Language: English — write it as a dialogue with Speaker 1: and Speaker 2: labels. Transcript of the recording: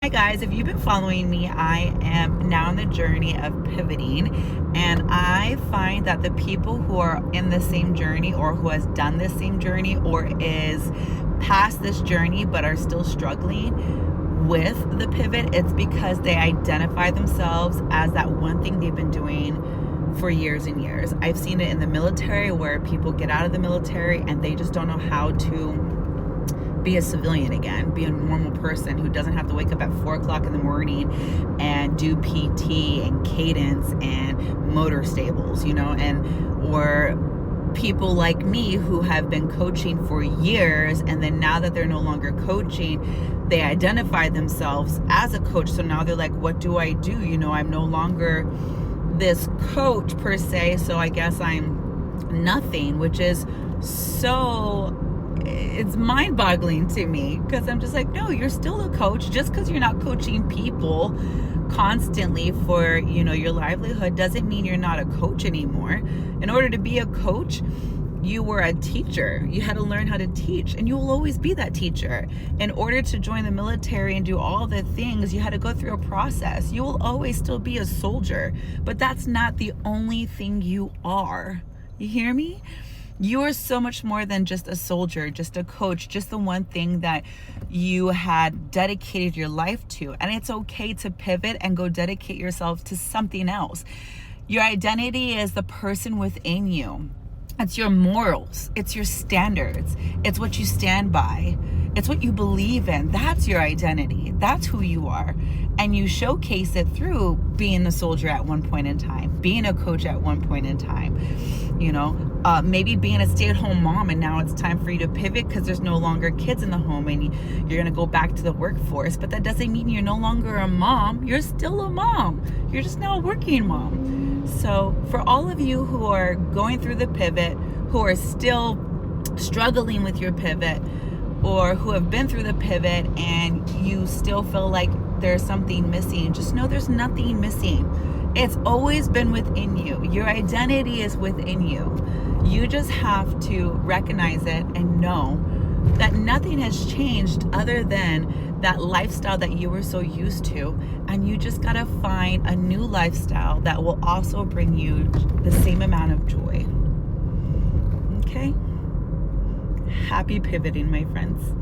Speaker 1: Hi guys, if you've been following me, I am now on the journey of pivoting, and I find that the people who are in the same journey or who has done the same journey or is past this journey but are still struggling with the pivot, it's because they identify themselves as that one thing they've been doing for years and years. I've seen it in the military where people get out of the military and they just don't know how to be a civilian again, be a normal person who doesn't have to wake up at 4 o'clock in the morning and do PT and cadence and motor stables, or people like me who have been coaching for years, and then now that they're no longer coaching, they identify themselves as a coach. So now they're like, what do I do? I'm no longer this coach per se, so I guess I'm nothing, which is it's mind-boggling to me, because I'm just like, no, you're still a coach. Just because you're not coaching people constantly for your livelihood doesn't mean you're not a coach anymore. In order to be a coach, you were a teacher. You had to learn how to teach, and you will always be that teacher. In order to join the military and do all the things, you had to go through a process. You will always still be a soldier, but that's not the only thing you are. You hear me? You are so much more than just a soldier, just a coach, just the one thing that you had dedicated your life to. And it's okay to pivot and go dedicate yourself to something else. Your identity is the person within you. It's your morals. It's your standards. It's what you stand by. It's what you believe in. That's your identity. That's who you are. And you showcase it through being a soldier at one point in time, being a coach at one point in time, maybe being a stay-at-home mom, and now it's time for you to pivot because there's no longer kids in the home and you're going to go back to the workforce. But that doesn't mean you're no longer a mom. You're still a mom. You're just now a working mom. So for all of you who are going through the pivot, who are still struggling with your pivot, or who have been through the pivot and you still feel like there's something missing, just know there's nothing missing. It's always been within you. Your identity is within you. You just have to recognize it and know that nothing has changed other than that lifestyle that you were so used to, and you just gotta find a new lifestyle that will also bring you the same amount of joy. Okay? Happy pivoting, my friends.